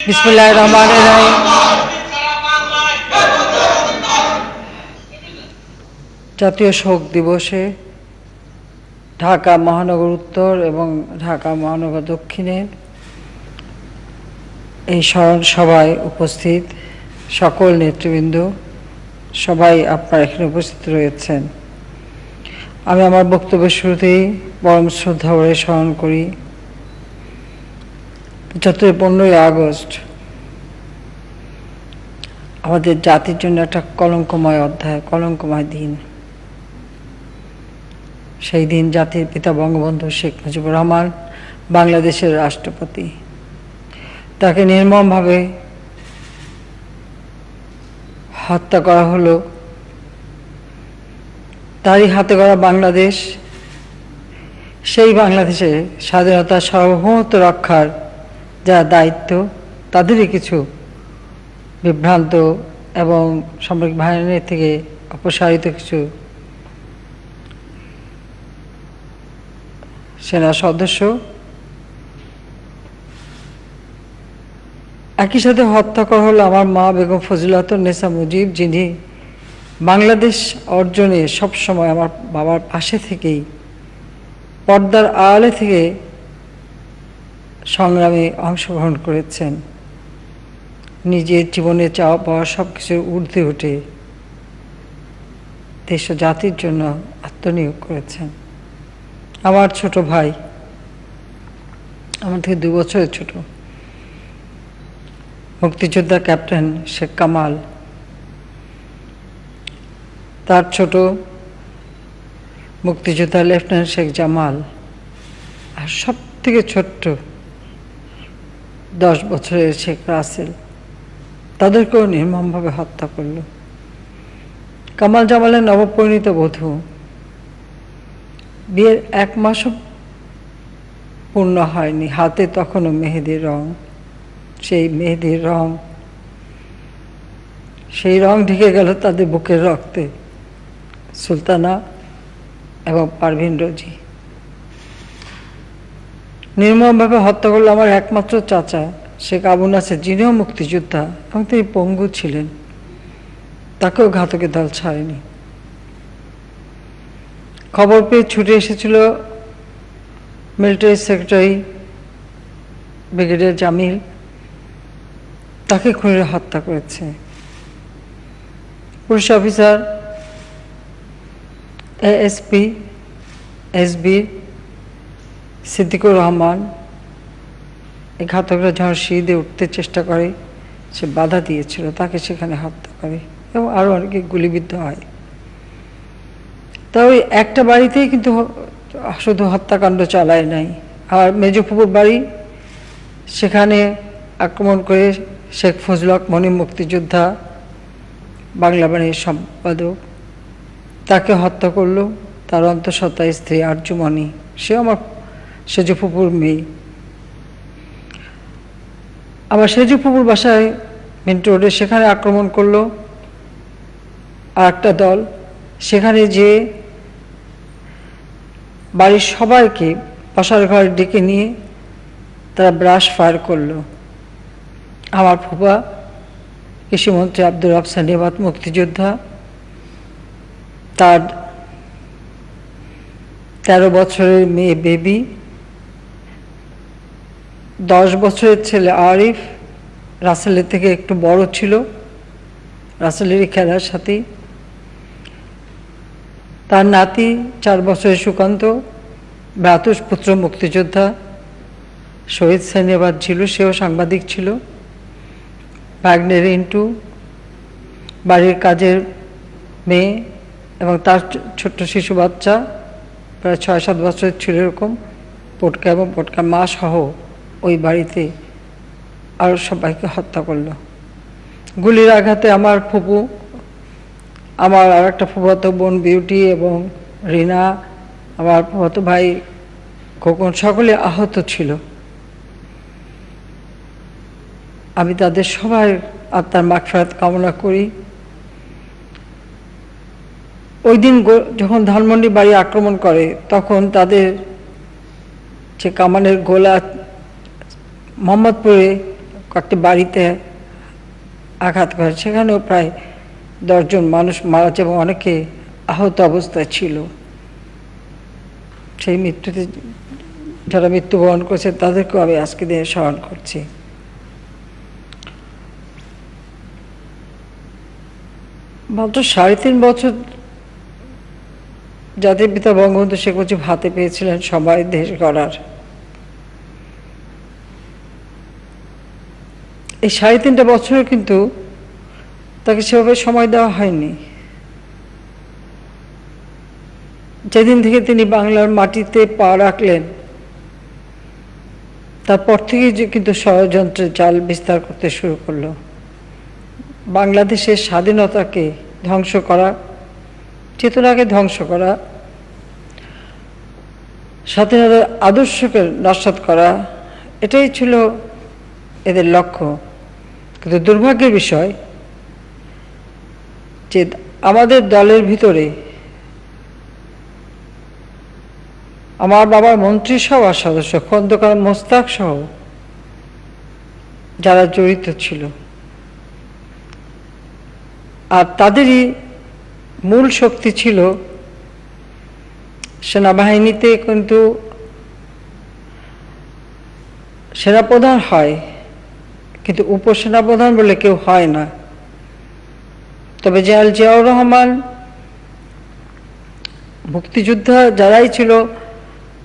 বিসমিল্লাহির রহমানির রহিম। জাতীয় শোক দিবসে ঢাকা মহানগর উত্তর এবং ঢাকা মহানগর দক্ষিণে এই স্মরণ সভায় উপস্থিত সকল নেতৃবৃন্দ, সবাই আপনারা এখানে উপস্থিত রয়েছেন। আমি আমার বক্তব্যের শুরুতেই পরম শ্রদ্ধা ভরে স্মরণ করি 15ই আগস্ট আমাদের জাতির জন্য একটা কলঙ্কময় অধ্যায়, কলঙ্কময় দিন। সেই দিন জাতির পিতা বঙ্গবন্ধু শেখ মুজিবুর রহমান, বাংলাদেশের রাষ্ট্রপতি, তাকে নির্মমভাবে হত্যা করা হলো। তারই হাতে গড়া বাংলাদেশ, সেই বাংলাদেশে স্বাধীনতার সার্বভৌমত্ব রক্ষার যারা দায়িত্ব, তাদেরই কিছু বিভ্রান্ত এবং সামরিক বাহিনীর থেকে অপসারিত কিছু সেনা সদস্য একই সাথে হত্যা করা হলো আমার মা বেগম ফজিলাতুন্নেসা মুজিব, যিনি বাংলাদেশ অর্জনে সবসময় আমার বাবার পাশে থেকেই পর্দার আড়ালে থেকে সংগ্রামে অংশগ্রহণ করেছেন। নিজের জীবনে চাওয়া পাওয়া সব কিছুর ঊর্ধ্বে উঠে দেশ ও জাতির জন্য আত্মনিয়োগ করেছেন। আমার ছোট ভাই, আমার থেকে 2 বছরের ছোট, মুক্তিযোদ্ধা ক্যাপ্টেন শেখ কামাল, তার ছোট মুক্তিযোদ্ধা লেফটেন্যান্ট শেখ জামাল, আর সব থেকে ছোট্ট 10 বছরের শেখ রাসেল, তাদেরকেও নির্মমভাবে হত্যা করল। কামাল জামালের নবপরিণীত বধূ, বিয়ের 1 মাসও পূর্ণ হয়নি, হাতে তখনও মেহেদির রং। সেই মেহেদির রং, সেই রং ঢেকে গেল তাদের বুকের রক্তে। সুলতানা এবং পারভিন রোজি নির্মমভাবে হত্যা করল আমার একমাত্র চাচা শেখ আবু নাসের, যিনিও মুক্তিযোদ্ধা এবং তিনি পঙ্গু ছিলেন। তাকেও ঘাতকের দল ছাড়েনি। খবর পেয়ে ছুটে এসেছিল মিলিটারি সেক্রেটারি ব্রিগেডিয়ার জামিল, তাকে খুনিরা হত্যা করেছে। Police officer ASP SB Siddiqur Rahman, এই ঘাতকরা যখন সিঁড়ি উঠতে চেষ্টা করে, সে বাধা দিয়েছিল, তাকে সেখানে হত্যা করে এবং আরও অনেকে গুলিবিদ্ধ হয়। তা ওই একটা বাড়িতেই কিন্তু শুধু হত্যাকাণ্ড চালায় নাই। আর মেজফুপুর বাড়ি, সেখানে আক্রমণ করে শেখ ফজলুল হক মনি, মুক্তিযোদ্ধা, বাংলা বাণীর সম্পাদক, তাকে হত্যা করল। তার অন্তঃসত্ত্বা স্ত্রী আরজুমণি, সে আমার সেজুফুপুর মেয়ে। আবার সেজুফুপুর বাসায় মিন্টু রোডে, সেখানে আক্রমণ করলো আর একটা দল। সেখানে যে বাড়ির সবাইকে বসার ঘরে ডেকে নিয়ে তারা ব্রাশ ফায়ার করলো। আমার ফুপা কৃষিমন্ত্রী আব্দুর রব সানিবাত, মুক্তিযোদ্ধা, তার 13 বছরের মেয়ে বেবি, 10 বছরের ছেলে আরিফ, রাসেলের থেকে একটু বড় ছিল, রাসেলেরই খেলার সাথী, তার নাতি 4 বছরের সুকান্ত, ভ্রাতুষ পুত্র মুক্তিযোদ্ধা শহীদ সানিবাত ছিল, সেও সাংবাদিক ছিল, ভাগ্নে রিন্টু, বাড়ির কাজের মেয়ে এবং তার ছোট্ট শিশু বাচ্চা প্রায় 6-7 বছরের ছিল এরকম, পটকা এবং পটকা মা সহ ওই বাড়িতে আরও সবাইকে হত্যা করল। গুলির আঘাতে আমার ফুপু, আমার আর একটা ফুফাতো বোন বিউটি এবং রিনা, আমার ফুফাতো ভাই খোকন, সকলে আহত ছিল। আমি তাদের সবার আত্মার মাগফিরাত কামনা করি। ওই দিন যখন ধানমন্ডি বাড়ি আক্রমণ করে, তখন তাদের যে কামানের গোলা মোহাম্মদপুরে কয়েকটি বাড়িতে আঘাত করে, সেখানেও প্রায় 10 জন মানুষ মারা যায় এবং অনেকে আহত অবস্থায় ছিল। সেই মৃত্যুতে যারা মৃত্যুবরণ করেছে তাদেরকেও আমি আজকে দিনে স্মরণ করছি। মাত্র 3.5 বছর জাতির পিতা বঙ্গবন্ধু শেখ মুজিব হাতে পেয়েছিলেন সময় দেশ গড়ার। এই 3.5 বছরে কিন্তু তাকে সেভাবে সময় দেওয়া হয়নি। যেদিন থেকে তিনি বাংলার মাটিতে পা রাখলেন তারপর থেকেই কিন্তু ষড়যন্ত্রের জাল বিস্তার করতে শুরু করলো। বাংলাদেশের স্বাধীনতাকে ধ্বংস করা, চেতনাকে ধ্বংস করা, স্বাধীনতার আদর্শকে নস্যাৎ করা, এটাই ছিল এদের লক্ষ্য। কিন্তু দুর্ভাগ্যের বিষয় যে আমাদের দলের ভিতরে আমার বাবার মন্ত্রিসভার সদস্য খন্দকার মোস্তাক সহ যারা জড়িত ছিল, আর তাদেরই মূল শক্তি ছিল সেনাবাহিনীতে। কিন্তু সেনাপ্রধান হয়, কিন্তু উপসেনাপ্রধান বলে কেউ হয় না। তবে জেনারেল জিয়াউর রহমান, মুক্তিযোদ্ধা যারাই ছিল,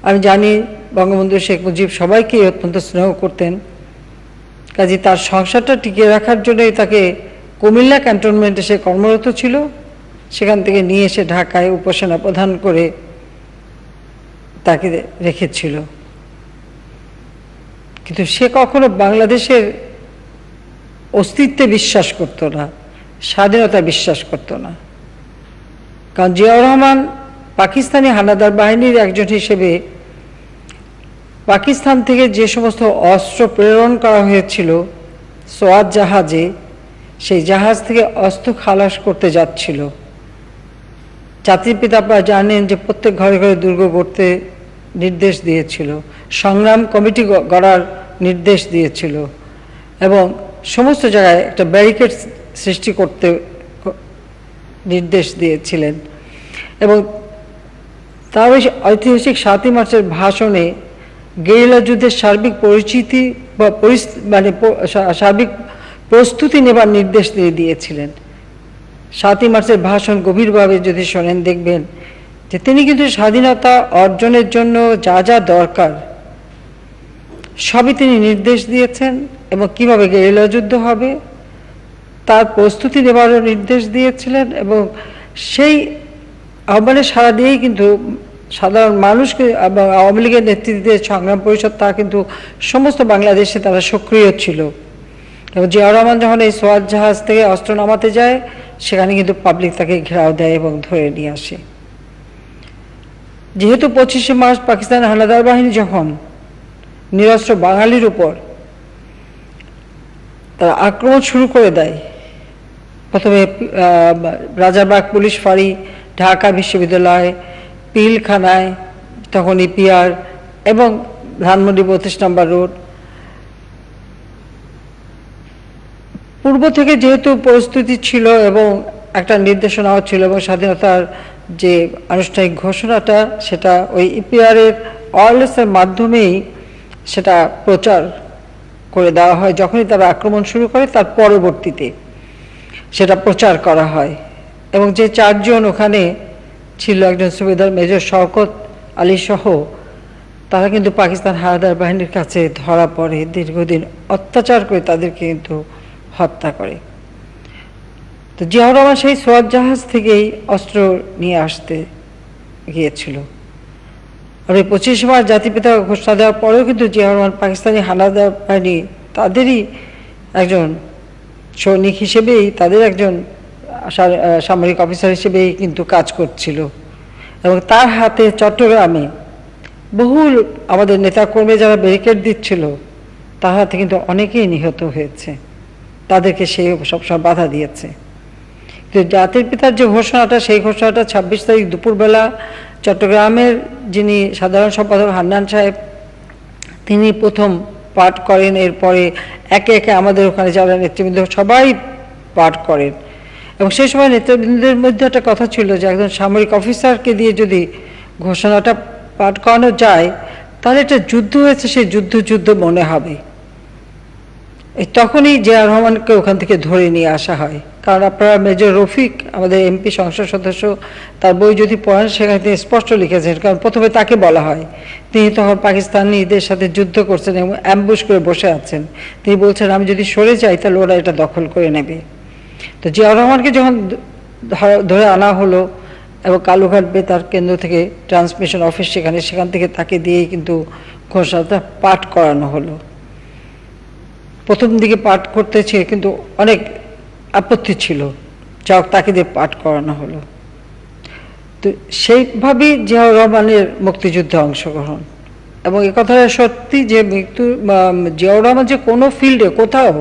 আমি জানি বঙ্গবন্ধু শেখ মুজিব সবাইকে অত্যন্ত স্নেহ করতেন। কাজে তার সংসারটা টিকিয়ে রাখার জন্যই তাকে কুমিল্লা ক্যান্টনমেন্টে সে কর্মরত ছিল, সেখান থেকে নিয়ে এসে ঢাকায় উপসেনা প্রধান করে তাকে রেখেছিল। কিন্তু সে কখনো বাংলাদেশের অস্তিত্বে বিশ্বাস করত না, স্বাধীনতা বিশ্বাস করত না। কারণ জিয়াউর রহমান পাকিস্তানি হানাদার বাহিনীর একজন হিসেবে পাকিস্তান থেকে যে সমস্ত অস্ত্র প্রেরণ করা হয়েছিল সোয়াত জাহাজে, সেই জাহাজ থেকে অস্ত্র খালাস করতে যাচ্ছিল। জাতির পিতা আপনারা জানেন যে প্রত্যেক ঘরে ঘরে দুর্গ গড়তে নির্দেশ দিয়েছিল, সংগ্রাম কমিটি গড়ার নির্দেশ দিয়েছিল এবং সমস্ত জায়গায় একটা ব্যারিকেড সৃষ্টি করতে নির্দেশ দিয়েছিলেন। এবং তার ওই ঐতিহাসিক 7ই মার্চের ভাষণে গেরিলা যুদ্ধের সার্বিক পরিচিতি বা সার্বিক প্রস্তুতি নেবার নির্দেশ দিয়ে দিয়েছিলেন। 7ই মার্চের ভাষণ গভীরভাবে যদি শোনেন দেখবেন যে তিনি কিন্তু স্বাধীনতা অর্জনের জন্য যা যা দরকার সবই তিনি নির্দেশ দিয়েছেন এবং কিভাবে গেরিলা যুদ্ধ হবে তার প্রস্তুতি নেবারও নির্দেশ দিয়েছিলেন। এবং সেই আহ্বানে সাড়া দিয়েই কিন্তু সাধারণ মানুষকে এবং আওয়ামী লীগের নেতৃত্বে সংগ্রাম পরিষদ তা কিন্তু সমস্ত বাংলাদেশে তারা সক্রিয় ছিল। এবং জিয়াউর রহমান যখন এই সোয়াত জাহাজ থেকে অস্ত্র নামাতে যায় সেখানে কিন্তু পাবলিক তাকে ঘেরাও দেয় এবং ধরে নিয়ে আসে। যেহেতু 25শে মার্চ পাকিস্তানের হানাদার বাহিনী যখন নিরস্ত্র বাঙালির উপর তারা আক্রমণ শুরু করে দেয়, প্রথমে রাজারবাগ পুলিশ ফাঁড়ি, ঢাকা বিশ্ববিদ্যালয়, পিলখানায়, তখন ইপিআর এবং ধানমন্ডি 32 নম্বর রোড, পূর্ব থেকে যেহেতু প্রস্তুতি ছিল এবং একটা নির্দেশনাও ছিল এবং স্বাধীনতার যে আনুষ্ঠানিক ঘোষণাটা সেটা ওই ইপিআরের ওয়্যারলেসের মাধ্যমেই সেটা প্রচার করে দেওয়া হয়। যখনই তারা আক্রমণ শুরু করে তার পরবর্তীতে সেটা প্রচার করা হয়। এবং যে 4 জন ওখানে ছিল, একজন সুবেদার মেজর শওকত আলী সহ, তারা কিন্তু পাকিস্তান হানাদার বাহিনীর কাছে ধরা পড়ে, দীর্ঘদিন অত্যাচার করে তাদেরকে কিন্তু হত্যা করে। তো জিয়াউর রহমান সেই সোয়াত জাহাজ থেকেই অস্ত্র নিয়ে আসতে গিয়েছিল। আর ওই 25শে মার্চ জাতিপিতা ঘোষণা দেওয়ার পরেও কিন্তু জিয়াউর রহমান পাকিস্তানি হানাদার বাহিনী তাদেরই একজন সৈনিক হিসেবেই, তাদের একজন সামরিক অফিসার হিসেবেই কিন্তু কাজ করছিল। এবং তার হাতে চট্টগ্রামে বহু আমাদের নেতাকর্মী যারা ব্যারিকেড দিচ্ছিল তার হাতে কিন্তু অনেকেই নিহত হয়েছে, তাদেরকে সে সবসময় বাধা দিয়েছে। কিন্তু জাতির পিতার যে ঘোষণাটা, সেই ঘোষণাটা 26 তারিখ দুপুরবেলা চট্টগ্রামের যিনি সাধারণ সম্পাদক হান্নান সাহেব তিনি প্রথম পাঠ করেন। এরপরে একে একে আমাদের ওখানে যারা নেতৃবৃন্দ সবাই পাঠ করেন। এবং সেই সময় নেতৃবৃন্দের মধ্যে একটা কথা ছিল যে একজন সামরিক অফিসারকে দিয়ে যদি ঘোষণাটা পাঠ করানো যায় তাহলে একটা যুদ্ধ হয়েছে, সেই যুদ্ধ মনে হবে। তখনই জিয়া রহমানকে ওখান থেকে ধরে নিয়ে আসা হয়। কারণ আপনারা মেজর রফিক আমাদের এমপি সংসদ সদস্য, তার বই যদি পড়েন সেখানে তিনি স্পষ্ট লিখেছেন। কারণ প্রথমে তাকে বলা হয়, তিনি তখন পাকিস্তানিদের সাথে যুদ্ধ করছেন এবং অ্যাম্বুশ করে বসে আছেন। তিনি বলছেন আমি যদি সরে যাই তাহলে ওরা এটা দখল করে নেবে। তো জিয়া রহমানকে যখন ধরে আনা হলো এবং কালুঘাট বেতার কেন্দ্র থেকে ট্রান্সমিশন অফিস সেখান থেকে তাকে দিয়েই কিন্তু ঘোষণাটা পাঠ করানো হলো। প্রথম দিকে পাঠ করতেছে কিন্তু অনেক আপত্তি ছিল, যাক তাকে দিয়ে পাঠ করানো হলো। তো সেইভাবেই জিয়াউর রহমানের মুক্তিযুদ্ধে অংশগ্রহণ। এবং এ কথাটা সত্যি যে জিয়াউর রহমান যে কোনো ফিল্ডে কোথাও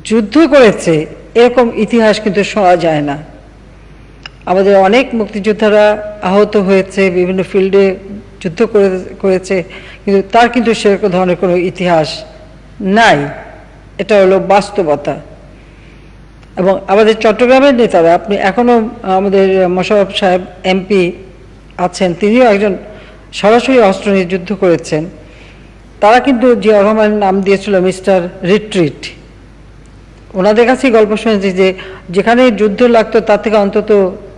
যুদ্ধ করেছে এরকম ইতিহাস কিন্তু শোনা যায় না। আমাদের অনেক মুক্তিযোদ্ধারা আহত হয়েছে, বিভিন্ন ফিল্ডে যুদ্ধ করেছে, কিন্তু তার কিন্তু সেরকম ধরনের কোনো ইতিহাস নাই। এটা হলো বাস্তবতা। এবং আমাদের চট্টগ্রামের নেতারা, আপনি এখনো আমাদের মোশাররফ সাহেব এমপি আছেন, তিনিও একজন সরাসরি অস্ত্র নিয়ে যুদ্ধ করেছেন। তারা কিন্তু জিয়া রহমানের নাম দিয়েছিল মিস্টার রিট্রিট। ওনাদের কাছেই গল্প শুনেছি যে যেখানে যুদ্ধ লাগতো তার থেকে অন্তত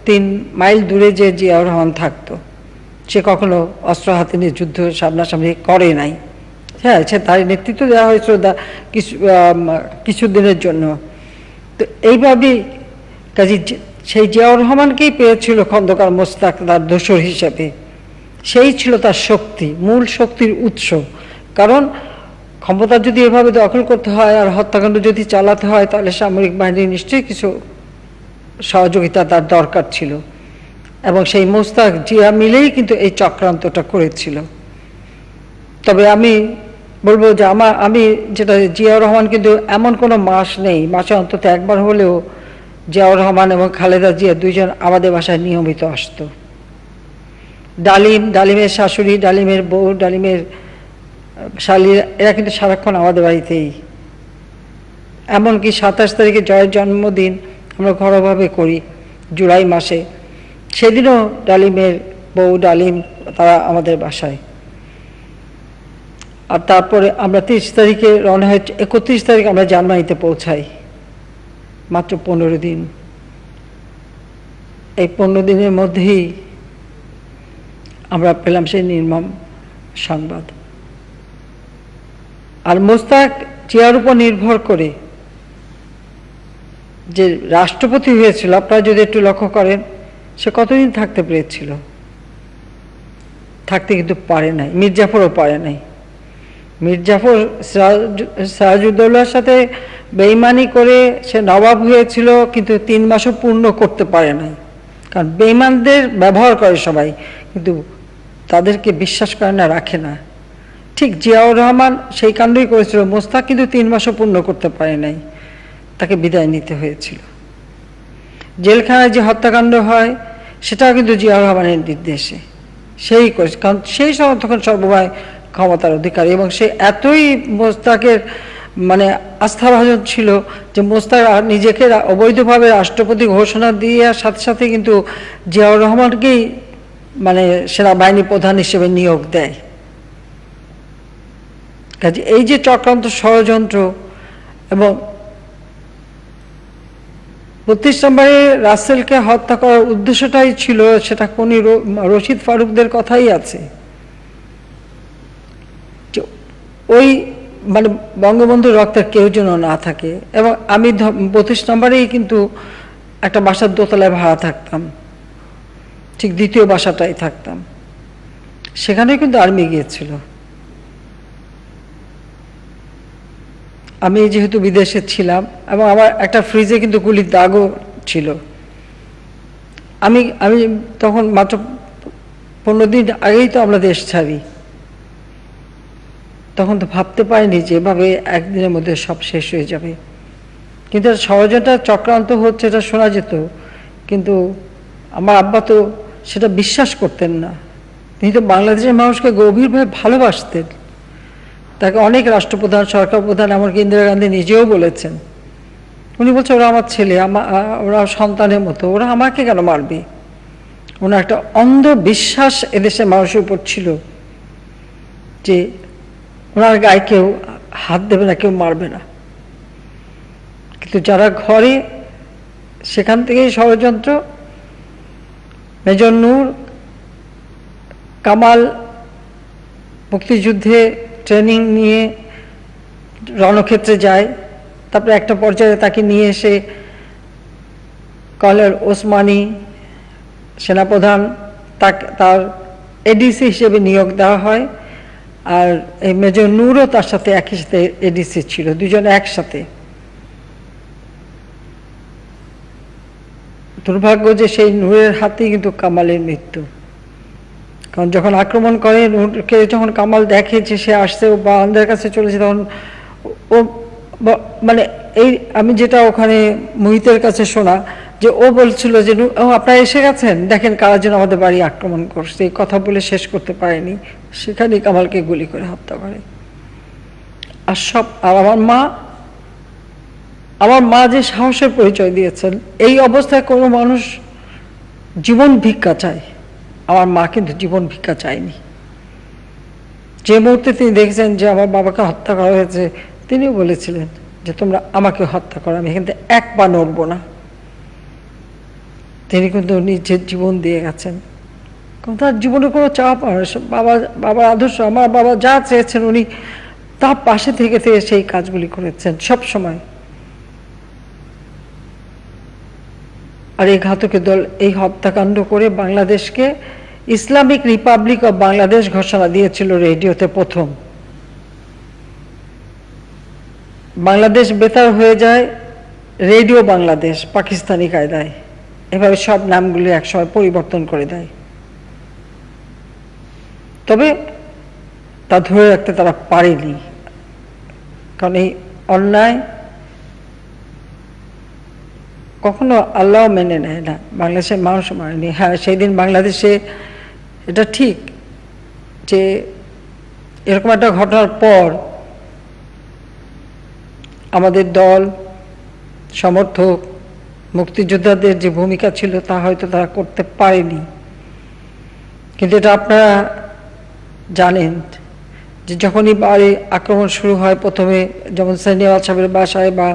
3 মাইল দূরে যে জিয়াউর রহমান থাকতো, সে কখনো অস্ত্র হাতে নিয়ে যুদ্ধ সামনাসামনি করে নাই। হ্যাঁ, সে তার নেতৃত্ব দেওয়া হয়েছিল কিছু দিনের জন্য। তো এইভাবেই কাজে সেই জিয়াউর রহমানকেই পেয়েছিল খন্দকার মোস্তাক তার দোসর হিসেবে। সেই ছিল তার শক্তি, মূল শক্তির উৎস। কারণ ক্ষমতা যদি এভাবে দখল করতে হয় আর হত্যাকাণ্ড যদি চালাতে হয় তাহলে সামরিক বাহিনীর নিশ্চয়ই কিছু সহযোগিতা তার দরকার ছিল। এবং সেই মোস্তাক জিয়া মিলেই কিন্তু এই চক্রান্তটা করেছিল। তবে আমি বলবো যে আমি যেটা, জিয়াউর রহমান কিন্তু এমন কোনো মাস নেই, মাসে অন্তত একবার হলেও জিয়াউর রহমান এবং খালেদা জিয়া দুইজন আমাদের বাসায় নিয়মিত আসতো। ডালিমের শাশুড়ি, ডালিমের বউ, ডালিমের শালী, এরা কিন্তু সারাক্ষণ আমাদের বাড়িতেই। এমনকি 27 তারিখে জয়ের জন্মদিন আমরা ঘরোয়াভাবে করি জুলাই মাসে, সেদিনও ডালিমের বউ, ডালিম তারা আমাদের বাসায়। আর তারপরে আমরা 30 তারিখে রওনা হয়ে 31 তারিখ আমরা জার্মানিতে পৌঁছাই। মাত্র 15 দিন। এই 15 দিনের মধ্যেই আমরা পেলাম সেই নির্মম সংবাদ। আর মোস্তাক জিয়ার উপর নির্ভর করে যে রাষ্ট্রপতি হয়েছিল, আপনারা যদি একটু লক্ষ্য করেন, সে কতদিন থাকতে পেরেছিল? থাকতে কিন্তু পারে নাই। মীর জাফরও পারে নাই। মীর জাফর সিরাজউদ্দৌলার সাথে বেইমানি করে সে নবাব হয়েছিল, কিন্তু 3 মাসও পূর্ণ করতে পারে নাই। কারণ বেইমানদের ব্যবহার করে সবাই, কিন্তু তাদেরকে বিশ্বাস করে না, রাখে না। ঠিক জিয়াউর রহমান সেই কাণ্ডই করেছিল। মোস্তাক কিন্তু 3 মাসও পূর্ণ করতে পারে নাই, তাকে বিদায় নিতে হয়েছিল। জেলখানায় যে হত্যাকাণ্ড হয় সেটাও কিন্তু জিয়াউর রহমানের নির্দেশে সেই করেছে। কারণ সেই সময় তখন সর্বময় ক্ষমতার অধিকারী, এবং সে এতই মোস্তাকের আস্থাভাজন ছিল যে মোস্তাক নিজেকে অবৈধভাবে রাষ্ট্রপতি ঘোষণা দিয়ে সাথে সাথে কিন্তু জিয়াউর রহমানকেই সেনাবাহিনী প্রধান হিসেবে নিয়োগ দেয়। কাজে এই যে চক্রান্ত, ষড়যন্ত্র, এবং 32 নম্বরে রাসেলকে হত্যা করার উদ্দেশ্যটাই ছিল, সেটা কোন রশিদ ফারুকদের কথাই আছে। ওই বঙ্গবন্ধুর রক্তের কেউ যেন না থাকে। এবং আমি 32 নম্বরেই কিন্তু একটা বাসার দোতলায় ভাড়া থাকতাম, ঠিক দ্বিতীয় বাসাটাই থাকতাম। সেখানে কিন্তু আর্মি গিয়েছিল। আমি যেহেতু বিদেশে ছিলাম এবং আমার একটা ফ্রিজে কিন্তু গুলির দাগও ছিল। আমি তখন মাত্র 15 দিন আগেই তো আমরা দেশ ছাড়ি। তখন তো ভাবতে পারিনি যে এভাবে একদিনের মধ্যে সব শেষ হয়ে যাবে। কিন্তু ষড়যন্ত্র, চক্রান্ত হচ্ছে এটা শোনা যেত, কিন্তু আমার আব্বা তো সেটা বিশ্বাস করতেন না। তিনি তো বাংলাদেশের মানুষকে গভীরভাবে ভালোবাসতেন। তাকে অনেক রাষ্ট্রপ্রধান, সরকার প্রধান, এমনকি ইন্দিরা গান্ধী নিজেও বলেছেন। উনি বলছেন ওরা আমার ছেলে, ওরা সন্তানের মতো, ওরা আমাকে কেন মারবে। ওনার একটা অন্ধ বিশ্বাস এদেশের মানুষের উপর ছিল যে ওনার গায়ে কেউ হাত দেবে না, কেউ মারবে না। কিন্তু যারা ঘরে, সেখান থেকেই ষড়যন্ত্র। মেজর নূর কামাল মুক্তিযুদ্ধে ট্রেনিং নিয়ে রণক্ষেত্রে যায়, তারপরে একটা পর্যায়ে তাকে নিয়ে এসে কর্নেল ওসমানী সেনাপ্রধান তার এডিসি হিসেবে নিয়োগ দেওয়া হয়। আর এই মেজর নূরও তার সাথে একই সাথে এডিসি ছিল, দুজন একসাথে। দুর্ভাগ্য যে সেই নূরের হাতেই কিন্তু কামালের মৃত্যু। কারণ যখন আক্রমণ করে নূরকে, যখন কামাল দেখে যে সে আসছে, ও বারান্দার কাছে চলেছে, তখন ও মানে এই আমি যেটা ওখানে মুহিতের কাছে শোনা, যে ও বলছিল যে আপনারা এসে গেছেন, দেখেন কারা যেন আমাদের বাড়ি আক্রমণ করছে। এই কথা বলে শেষ করতে পারেনি, সেখানেই কামালকে গুলি করে হত্যা করে। আর আমার মা যে সাহসের পরিচয় দিয়েছেন, এই অবস্থায় কোনো মানুষ জীবন ভিক্ষা চায়, আমার মা কিন্তু জীবন ভিক্ষা চায়নি। যে মুহূর্তে তিনি দেখেছেন যে আমার বাবাকে হত্যা করা হয়েছে, তিনিও বলেছিলেন যে তোমরা আমাকে হত্যা করো, আমি এখান থেকে এক পা নড়ব না। তিনি কিন্তু নিজের জীবন দিয়ে গেছেন, কারণ তার জীবনে কোনো চাপ বাবার আদর্শ, আমার বাবা যা চেয়েছেন উনি তার পাশে থেকে সেই কাজগুলি করেছেন সব সময়। আর এই ঘাতকের দল এই হত্যাকাণ্ড করে বাংলাদেশকে ইসলামিক রিপাবলিক অফ বাংলাদেশ ঘোষণা দিয়েছিল রেডিওতে প্রথম। বাংলাদেশ বেতার হয়ে যায় রেডিও বাংলাদেশ পাকিস্তানি কায়দায়। এভাবে সব নামগুলি একসময় পরিবর্তন করে দেয়। তবে তা ধরে রাখতে তারা পারেনি, কারণ এই অন্যায় কখনো আল্লাহ মেনে নেয় না, বাংলাদেশের মানুষ মানেনি। হ্যাঁ, সেই দিন বাংলাদেশে এটা ঠিক যে এরকম একটা ঘটনার পর আমাদের দল, সমর্থক, মুক্তিযোদ্ধাদের যে ভূমিকা ছিল তা হয়তো তারা করতে পারেনি। কিন্তু এটা আপনারা জানেন যে যখনই বাড়ি আক্রমণ শুরু হয়, প্রথমে যেমন সানিয়াওয়াল সাহেবের বাসায় বা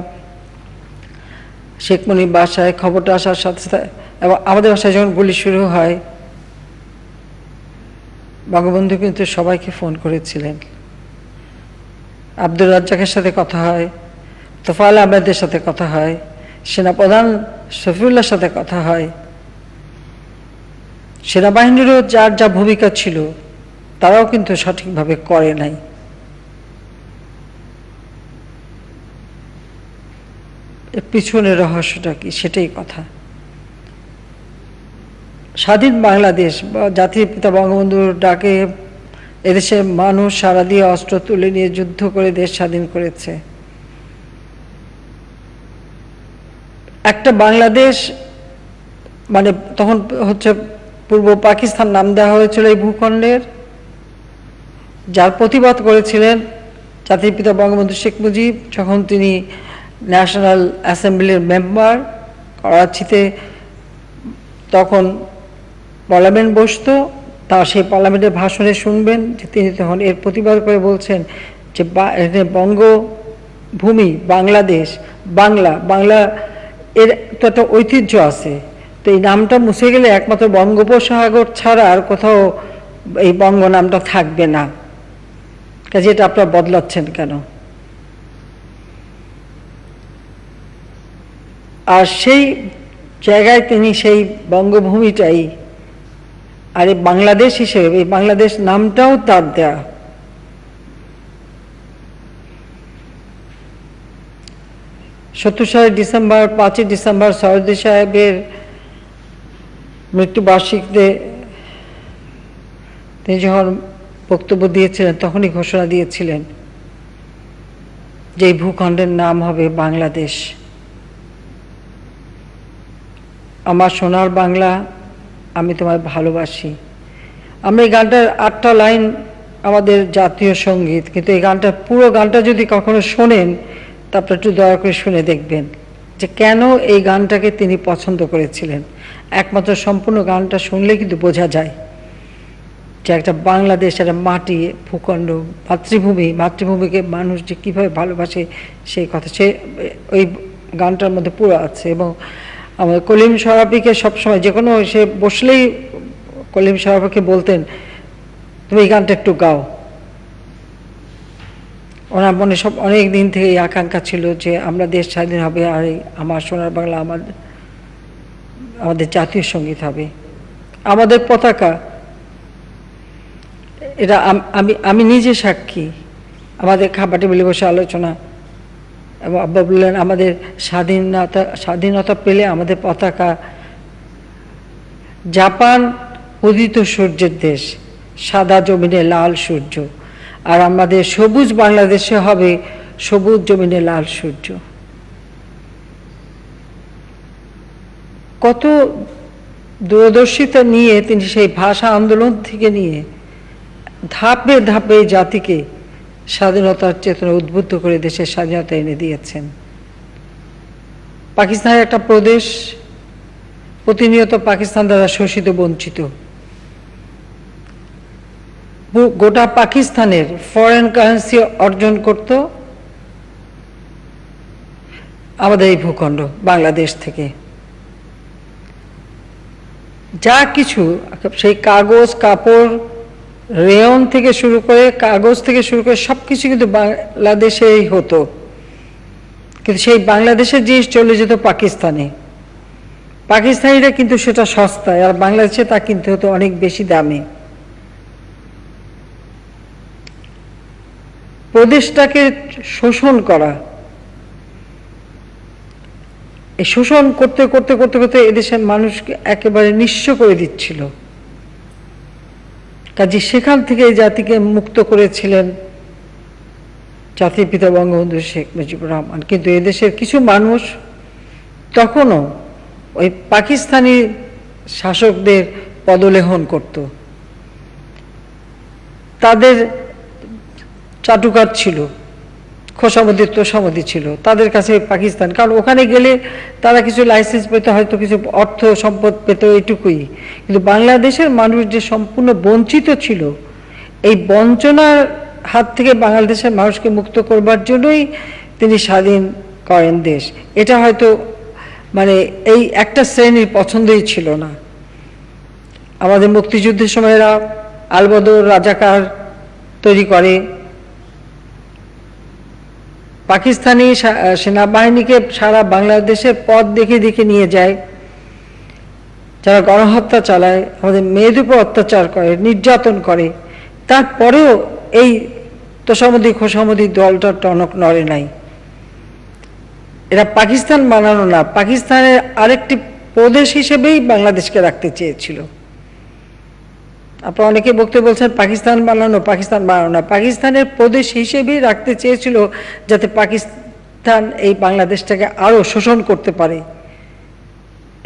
শেখ মুনির বাসায় খবরটা আসার সাথে সাথে, এবং আমাদের বাসায় যখন গুলি শুরু হয়, বঙ্গবন্ধু কিন্তু সবাইকে ফোন করেছিলেন। আব্দুর রাজ্জাকের সাথে কথা হয়, তোফায়েল আহমেদের সাথে কথা হয়, সেনাপ্রধান শফিউল্লাহর সাথে কথা হয়। সেনাবাহিনীরও যার যা ভূমিকা ছিল তারাও কিন্তু সঠিকভাবে করে নাই। এর পিছনের রহস্যটা কি, সেটাই কথা। স্বাধীন বাংলাদেশ বা জাতির পিতা বঙ্গবন্ধুর ডাকে এদেশের মানুষ সারা দিয়ে অস্ত্র তুলে নিয়ে যুদ্ধ করে দেশ স্বাধীন করেছে। একটা বাংলাদেশ মানে তখন হচ্ছে পূর্ব পাকিস্তান নাম দেওয়া হয়েছিল এই ভূখণ্ডের, যার প্রতিবাদ করেছিলেন জাতির পিতা বঙ্গবন্ধু শেখ মুজিব যখন তিনি ন্যাশনাল অ্যাসেম্বলির মেম্বার। করাচিতে তখন পার্লামেন্ট বসতো, তা সেই পার্লামেন্টের ভাষণে শুনবেন যে তিনি তখন এর প্রতিবাদ করে বলছেন যে বঙ্গভূমি, বাংলাদেশ, বাংলা এর তো একটা ঐতিহ্য আছে, তো এই নামটা মুছে গেলে একমাত্র বঙ্গোপসাগর ছাড়া আর কোথাও এই বঙ্গ নামটা থাকবে না, কাজে এটা আপনারা বদলাচ্ছেন কেন? আর সেই জায়গায় তিনি সেই বঙ্গভূমিটাই আর এই বাংলাদেশ হিসেবে, এই বাংলাদেশ নামটাও তার দেয়া। ৭০ সালের ডিসেম্বর, ৫ই ডিসেম্বর সরোয়ার্দী সাহেবের মৃত্যুবার্ষিকীতে তিনি যখন বক্তব্য দিয়েছিলেন তখনই ঘোষণা দিয়েছিলেন যে এই ভূখণ্ডের নাম হবে বাংলাদেশ। আমার সোনার বাংলা, আমি তোমায় ভালোবাসি। আমরা এই গানটার ৮টা লাইন আমাদের জাতীয় সঙ্গীত, কিন্তু এই গানটা পুরো গানটা যদি কখনো শোনেন তারপর একটু দয়া করে শুনে দেখবেন যে কেন এই গানটাকে তিনি পছন্দ করেছিলেন। একমাত্র সম্পূর্ণ গানটা শুনলে কিন্তু বোঝা যায় যে একটা বাংলাদেশ, একটা মাটি, ভূখণ্ড, মাতৃভূমিকে মানুষ যে কীভাবে ভালোবাসে সেই কথা সে ওই গানটার মধ্যে পুরো আছে। এবং আমাদের কলিম শরাফিকে সবসময় যে কোনো সে বসলেই কলিম শরাফিকে বলতেন তুমি এই গানটা একটু গাও। ওনার মনে সব অনেক দিন থেকে এই আকাঙ্ক্ষা ছিল যে আমরা দেশ স্বাধীন হবে আর আমার সোনার বাংলা আমাদের জাতীয় সঙ্গীত হবে, আমাদের পতাকা। এটা আমি নিজে সাক্ষী। আমাদের খাবার টেবিলে বসে আলোচনা এবং আব্বা বললেন আমাদের স্বাধীনতা পেলে আমাদের পতাকা জাপান উদিত সূর্যের দেশ, সাদা জমিনে লাল সূর্য, আর আমাদের সবুজ বাংলাদেশে হবে সবুজ জমিনে লাল সূর্য। কত দূরদর্শিতা নিয়ে তিনি সেই ভাষা আন্দোলন থেকে নিয়ে ধাপে ধাপে জাতিকে স্বাধীনতার চেতনা উদ্বুদ্ধ করে দেশের স্বাধীনতা এনে দিয়েছেন। পাকিস্তানের একটা প্রদেশ প্রতিনিয়ত পাকিস্তান দ্বারা শোষিত, বঞ্চিত। গোটা পাকিস্তানের ফরেন কারেন্সি অর্জন করত আমাদের এই ভূখণ্ড বাংলাদেশ থেকে। যা কিছু সেই কাগজ, কাপড়, রেয়ন থেকে শুরু করে কাগজ থেকে শুরু করে সবকিছু কিন্তু বাংলাদেশেই হতো, কিন্তু সেই বাংলাদেশের জিনিস চলে যেত পাকিস্তানে। পাকিস্তানিরা কিন্তু সেটা সস্তায়, আর বাংলাদেশে তা কিনতে হতো অনেক বেশি দামে। প্রদেশটাকে শোষণ করা, এই শোষণ করতে করতে করতে করতে এদেশের মানুষকে একেবারে নিঃস্ব করে দিচ্ছিল। কাজে সেখান থেকে এই জাতিকে মুক্ত করেছিলেন জাতির পিতা বঙ্গবন্ধু শেখ মুজিবুর রহমান। কিন্তু এদেশের কিছু মানুষ তখনও ওই পাকিস্তানি শাসকদের পদলেহন করত। তাদের চাটুকার ছিল, খোসামদি তোষামদি ছিল তাদের কাছে পাকিস্তান, কারণ ওখানে গেলে তারা কিছু লাইসেন্স পেত, হয়তো কিছু অর্থ সম্পদ পেত, এইটুকুই। কিন্তু বাংলাদেশের মানুষ যে সম্পূর্ণ বঞ্চিত ছিল, এই বঞ্চনার হাত থেকে বাংলাদেশের মানুষকে মুক্ত করবার জন্যই তিনি স্বাধীন করেন দেশ। এটা হয়তো মানে এই একটা শ্রেণীর পছন্দই ছিল না। আমাদের মুক্তিযুদ্ধের সময়রা আলবদর, রাজাকার তৈরি করে, পাকিস্তানি সেনাবাহিনীকে সারা বাংলাদেশের পথ দেখে দেখে নিয়ে যায়, যারা গণহত্যা চালায়, আমাদের মেয়েদের উপর অত্যাচার করে, নির্যাতন করে। তারপরেও এই তোষামদি খোসামদি দলটা টনক নড়ে নাই। এরা পাকিস্তান বানানো না, পাকিস্তানের আরেকটি প্রদেশ হিসেবেই বাংলাদেশকে রাখতে চেয়েছিল। আপনারা অনেকে বক্তব্য বলছেন পাকিস্তান বানানো না, পাকিস্তানের প্রদেশ হিসেবেই রাখতে চেয়েছিল, যাতে পাকিস্তান এই বাংলাদেশটাকে আরো শোষণ করতে পারে।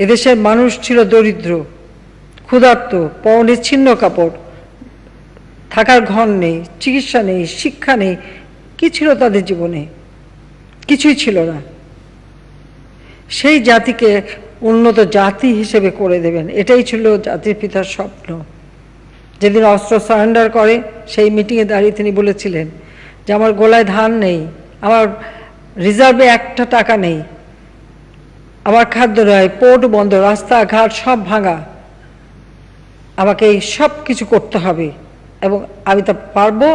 এদেশের মানুষ ছিল দরিদ্র, ক্ষুধার্ত, পরনে ছিন্ন কাপড়, থাকার ঘর নেই, চিকিৎসা নেই, শিক্ষা নেই। কি ছিল তাদের জীবনে? কিছুই ছিল না। সেই জাতিকে উন্নত জাতি হিসেবে করে দেবেন, এটাই ছিল জাতির পিতার স্বপ্ন। যেদিন অস্ত্র সারেন্ডার করে সেই মিটিংয়ে দাঁড়িয়ে তিনি বলেছিলেন যে আমার গোলায় ধান নেই, আমার রিজার্ভে একটা টাকা নেই, আমার খাদ্য নয়, পোর্ট বন্ধ, রাস্তাঘাট সব ভাঙা, আমাকে এই সব কিছু করতে হবে এবং আমি তা পারবো।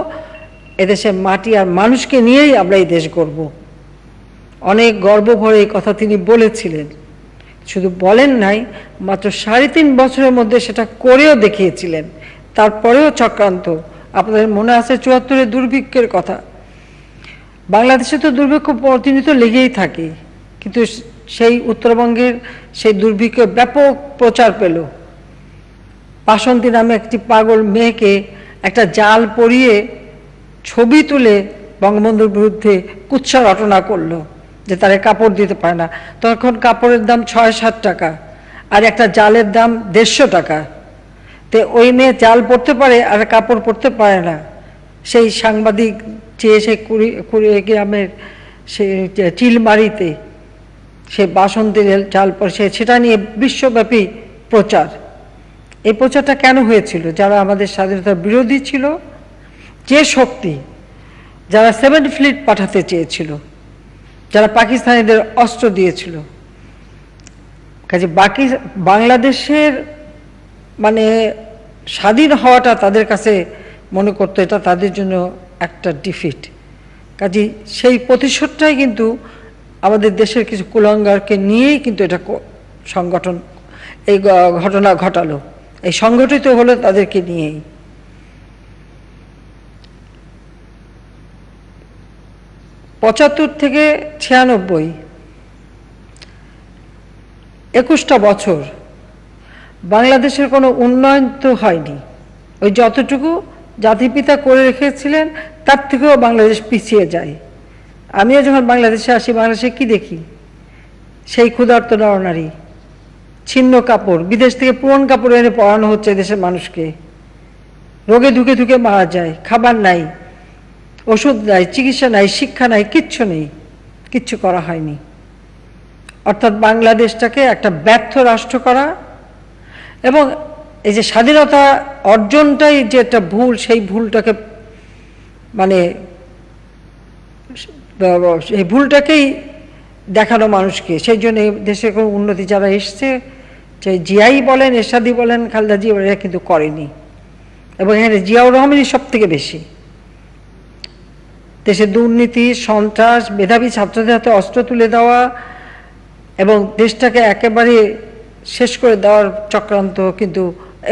এদেশের মাটি আর মানুষকে নিয়েই আমরা এই দেশ গড়ব। অনেক গর্ব ভরে এই কথা তিনি বলেছিলেন। শুধু বলেন নাই, মাত্র 3.5 বছরের মধ্যে সেটা করেও দেখিয়েছিলেন। তারপরেও চক্রান্ত। আপনাদের মনে আছে 74-এর দুর্ভিক্ষের কথা। বাংলাদেশে তো দুর্ভিক্ষ প্রতিনিয়ত লেগেই থাকে, কিন্তু সেই উত্তরবঙ্গের সেই দুর্ভিক্ষ ব্যাপক প্রচার পেল। বাসন্তী নামে একটি পাগল মেয়েকে একটা জাল পরিয়ে ছবি তুলে বঙ্গবন্ধুর বিরুদ্ধে কুৎসা রটনা করলো যে তারা কাপড় দিতে পারে না। তখন কাপড়ের দাম 6-7 টাকা আর একটা জালের দাম 150 টাকা। তো ওই মেয়ে জাল পরতে পারে আর কাপড় পরতে পারে না। সেই সাংবাদিক যে সে কুড়িগ্রামের সে চিলমারিতে সে বাসন্তীর চাল পড়ছে, সেটা নিয়ে বিশ্বব্যাপী প্রচার। এই প্রচারটা কেন হয়েছিল? যারা আমাদের স্বাধীনতার বিরোধী ছিল, যে শক্তি, যারা 7 ফ্লিট পাঠাতে চেয়েছিল, যারা পাকিস্তানিদের অস্ত্র দিয়েছিল, কাজে বাংলাদেশের মানে স্বাধীন হওয়াটা তাদের কাছে মনে করতো এটা তাদের জন্য একটা ডিফিট। কাজে সেই প্রতিশোধটাই কিন্তু আমাদের দেশের কিছু কুলাঙ্গারকে নিয়েই কিন্তু এটা সংগঠন, এই ঘটনা ঘটালো, এই সংগঠিত হলো তাদেরকে নিয়েই। পঁচাত্তর থেকে 96, 21টা বছর বাংলাদেশের কোনো উন্নয়ন তো হয়নি। ওই যতটুকু জাতিপিতা করে রেখেছিলেন তার থেকেও বাংলাদেশ পিছিয়ে যায়। আমিও যখন বাংলাদেশে আসি, বাংলাদেশে কি দেখি? সেই ক্ষুধার্ত নরনারী, ছিন্ন কাপড়, বিদেশ থেকে পুরনো কাপড় এনে পরানো হচ্ছে দেশের মানুষকে, রোগে ধুকে ধুকে মারা যায়, খাবার নাই, ওষুধ নাই, চিকিৎসা নাই, শিক্ষা নাই, কিচ্ছু নেই, কিচ্ছু করা হয়নি। অর্থাৎ বাংলাদেশটাকে একটা ব্যর্থ রাষ্ট্র করা, এবং এই যে স্বাধীনতা অর্জনটাই যে একটা ভুল, সেই ভুলটাকে মানে এই ভুলটাকেই দেখানো মানুষকে। সেই জন্য দেশের কোনো উন্নতি যারা এসছে, যে জিয়াই বলেন, এরশাদি বলেন, খালেদা জিয়া বলেন, এরা কিন্তু করেনি। এবং এখানে জিয়াউর রহমানই সব থেকে বেশি। দেশে দুর্নীতি, সন্ত্রাস, মেধাবী ছাত্রদের হাতে অস্ত্র তুলে দেওয়া এবং দেশটাকে একেবারে শেষ করে দেওয়ার চক্রান্ত কিন্তু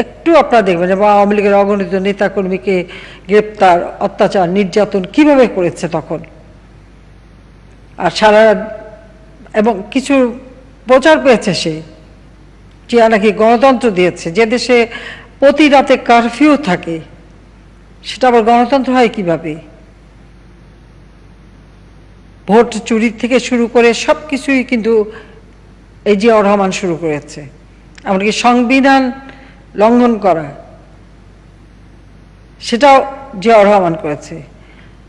একটু আপনারা দেখবেন। এবং আওয়ামী লীগের অগণিত নেতাকর্মীকে গ্রেপ্তার, অত্যাচার, নির্যাতন কিভাবে করেছে তখন। আর সারা এবং কিছু প্রচার পেয়েছে সে, জিয়া নাকি গণতন্ত্র দিয়েছে। যে দেশে প্রতি রাতে কারফিউ থাকে, সেটা আবার গণতন্ত্র হয় কিভাবে? ভোট চুরি থেকে শুরু করে সব কিছুই কিন্তু এই জিয়াউর রহমান শুরু করেছে। এমনকি সংবিধান লঙ্ঘন করা, সেটাও জিয়াউর রহমান করেছে।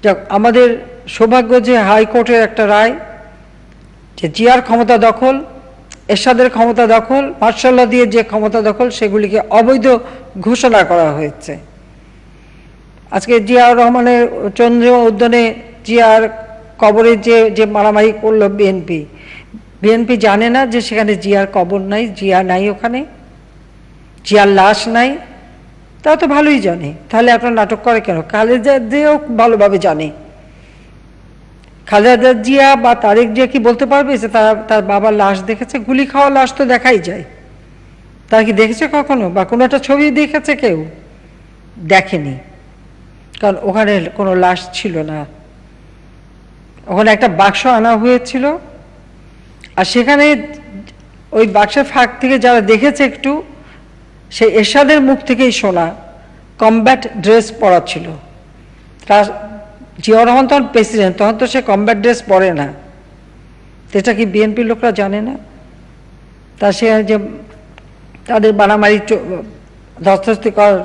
যাক, আমাদের সৌভাগ্য যে হাইকোর্টের একটা রায়, যে জিয়ার ক্ষমতা দখল, এরশাদের ক্ষমতা দখল, মার্শাল্লাহ দিয়ে যে ক্ষমতা দখল, সেগুলিকে অবৈধ ঘোষণা করা হয়েছে। আজকে জিয়াউর রহমানের চন্দ্র উদ্যানে জিয়ার কবরে যে মারামারি করলো বিএনপি জানে না যে সেখানে জিয়ার কবর নাই, জিয়া নাই ওখানে, জিয়ার লাশ নাই। তারা তো ভালোই জানে, তাহলে আপনার নাটক করে কেন? খালেদা জিয়াও ভালোভাবে জানে। খালেদা জিয়া বা তারেক জিয়া কি বলতে পারবে যে তার বাবার লাশ দেখেছে? গুলি খাওয়া লাশ তো দেখাই যায়। তারা কি দেখেছে কখনো? বা কোনো একটা ছবি দেখেছে কেউ? দেখেনি, কারণ ওখানে কোনো লাশ ছিল না। ওখানে একটা বাক্স আনা হয়েছিল, আর সেখানে ওই বাক্সের ফাঁক থেকে যারা দেখেছে একটু, সেই এরশাদের মুখ থেকেই শোনা কমব্যাট ড্রেস পরা ছিল। তার জিয়াউর রহমান তখন প্রেসিডেন্ট, তখন তো সে কমব্যাট ড্রেস পরে না। এটা কি বিএনপির লোকরা জানে না? তা সে যে তাদের বানামারি ধস্তাধস্তি করার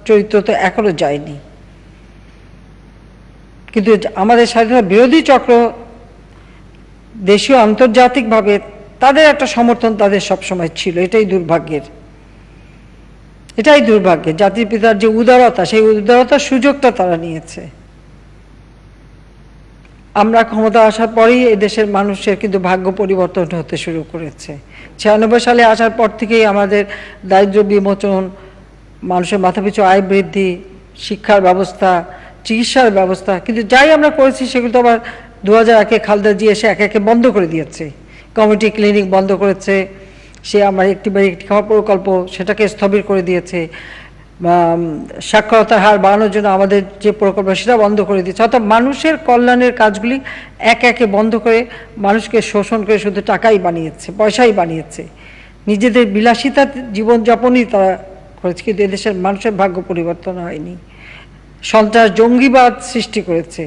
চরিত্র তো এখনো যায়নি। কিন্তু আমাদের স্বাধীনতা বিরোধী চক্র দেশীয় আন্তর্জাতিকভাবে তাদের একটা সমর্থন তাদের সবসময় ছিল। এটাই দুর্ভাগ্যের, এটাই দুর্ভাগ্যের। জাতির পিতার যে উদারতা, সেই উদারতার সুযোগটা তারা নিয়েছে। আমরা ক্ষমতা আসার পরেই এই দেশের মানুষের কিন্তু ভাগ্য পরিবর্তন হতে শুরু করেছে। 96 সালে আসার পর থেকেই আমাদের দারিদ্র বিমোচন, মানুষের মাথাপিছু আয় বৃদ্ধি, শিক্ষার ব্যবস্থা, চিকিৎসার ব্যবস্থা, কিন্তু যাই আমরা করেছি সেগুলো তো আবার 2001-এ খালেদা জিয়া এসে একে একে বন্ধ করে দিয়েছে। কমিউনিটি ক্লিনিক বন্ধ করেছে, সে আমার একটি খাওয়া প্রকল্প সেটাকে স্থবির করে দিয়েছে, সাক্ষরতার হার বাড়ানোর জন্য আমাদের যে প্রকল্প সেটা বন্ধ করে দিয়েছে। অর্থাৎ মানুষের কল্যাণের কাজগুলি একে একে বন্ধ করে মানুষকে শোষণ করে শুধু টাকাই বানিয়েছে, পয়সাই বানিয়েছে। নিজেদের বিলাসিতা জীবনযাপনই তারা করেছে, কিন্তু এদেশের মানুষের ভাগ্য পরিবর্তন হয়নি। সন্ত্রাস, জঙ্গিবাদ সৃষ্টি করেছে,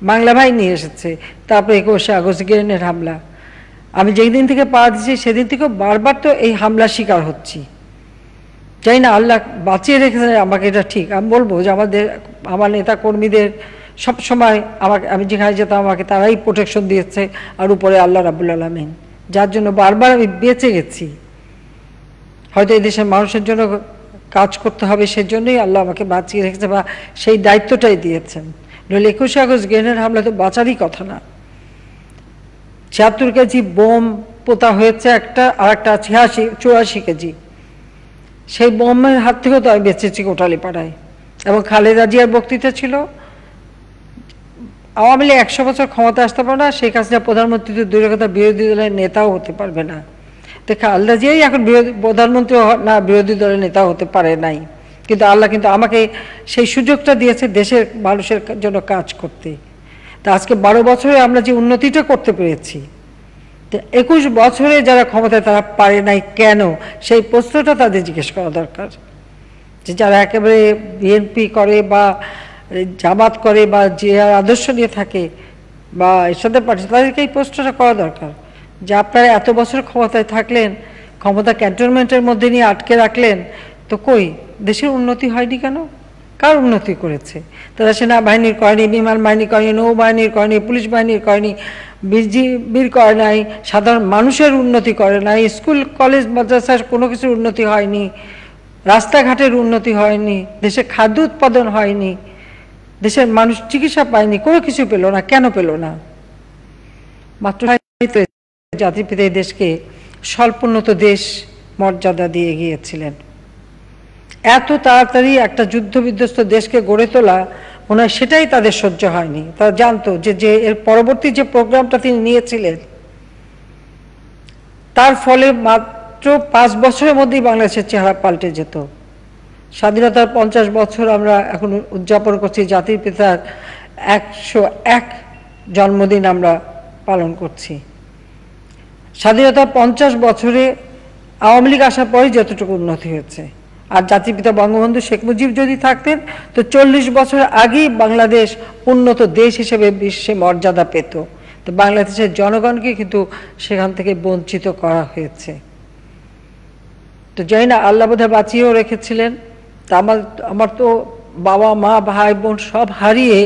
বাংলা ভাই নিয়ে এসেছে, তারপরে 21শে আগস্ট গ্রেনেড হামলা। আমি যেই দিন থেকে পা দিচ্ছি সেদিন থেকেও বারবার তো এই হামলার শিকার হচ্ছি। জানি না আল্লাহ বাঁচিয়ে রেখেছে আমাকে, এটা ঠিক। আমি বলবো যে আমাদের আমার নেতা কর্মীদের সব সময় আমাকে, আমি যেখানে যেতাম আমাকে তারাই প্রোটেকশন দিয়েছে, আর উপরে আল্লাহ রাব্বুল আলামিন, যার জন্য বারবার আমি বেঁচে গেছি। হয়তো এই দেশের মানুষের জন্য কাজ করতে হবে, সেজন্যই আল্লাহ আমাকে বাঁচিয়ে রেখেছে বা সেই দায়িত্বটাই দিয়েছেন। নইলে 21শে আগস্ট গ্রেনেড হামলা তো বাঁচারই কথা না। ৭৬ কেজি বোম পোতা হয়েছে একটা, আর একটা 84 কেজি। সেই বোমের হাত থেকেও তো আমি বেঁচেছি কোটালীপাড়ায়। এবং খালেদা জিয়ার বক্তৃতা ছিল, আওয়ামী লীগ 100 বছর ক্ষমতা আসতে পারে না, শেখ হাসিনা প্রধানমন্ত্রী তো দূরের কথা বিরোধী দলের নেতাও হতে পারবে না। তো খালেদা জিয়াই এখন প্রধানমন্ত্রী না, বিরোধী দলের নেতাও হতে পারে নাই, কিন্তু আল্লাহ কিন্তু আমাকে সেই সুযোগটা দিয়েছে দেশের মানুষের জন্য কাজ করতে। তা আজকে 12 বছরে আমরা যে উন্নতিটা করতে পেরেছি, 21 বছরে যারা ক্ষমতায় তারা পারে নাই কেন, সেই প্রশ্নটা তাদের জিজ্ঞেস করা দরকার। যে যারা একেবারে বিএনপি করে বা জামাত করে বা যে আদর্শ নিয়ে থাকে বা এর সাথে পার্টি, তাদেরকে এই প্রশ্নটা করা দরকার যে আপনারা এত বছর ক্ষমতায় থাকলেন, ক্ষমতা ক্যান্টনমেন্টের মধ্যে নিয়ে আটকে রাখলেন, তো কই দেশের উন্নতি হয়নি কেন? কার উন্নতি করেছে? তারা সেনাবাহিনীর করেনি, বিমান বাহিনী করেনি, নৌবাহিনীর করেনি, পুলিশ বাহিনীর করেনি, বিজিবির করে নাই, সাধারণ মানুষের উন্নতি করে নাই, স্কুল কলেজ মাদ্রাসার কোনো কিছুর উন্নতি হয়নি, রাস্তাঘাটের উন্নতি হয়নি, দেশে খাদ্য উৎপাদন হয়নি, দেশের মানুষ চিকিৎসা পায়নি, কোনো কিছু পেল না। কেন পেল না? মাত্র জাতির পিতা এই দেশকে স্বল্পোন্নত দেশ মর্যাদা দিয়ে গিয়েছিলেন। এত তাড়াতাড়ি একটা যুদ্ধ বিধ্বস্ত দেশকে গড়ে তোলা মনে হয় সেটাই তাদের সহ্য হয়নি। তারা জানতো যে এর পরবর্তী যে প্রোগ্রামটা তিনি নিয়েছিলেন, তার ফলে মাত্র 5 বছরের মধ্যেই বাংলাদেশের চেহারা পাল্টে যেত। স্বাধীনতার 50 বছর আমরা এখন উদযাপন করছি, জাতির পিতার 101 জন্মদিন আমরা পালন করছি। স্বাধীনতার 50 বছরে আওয়ামী লীগ আসার পরে যতটুকু উন্নতি হয়েছে, আর জাতির পিতা বঙ্গবন্ধু শেখ মুজিব যদি থাকতেন তো 40 বছর আগেই বাংলাদেশ উন্নত দেশ হিসেবে বিশ্বে মর্যাদা পেত। তো বাংলাদেশের জনগণকে কিন্তু সেখান থেকে বঞ্চিত করা হয়েছে। তো জানি না, আল্লাহ বোধহয় বাঁচিয়েও রেখেছিলেন। তা আমার তো বাবা মা ভাই বোন সব হারিয়ে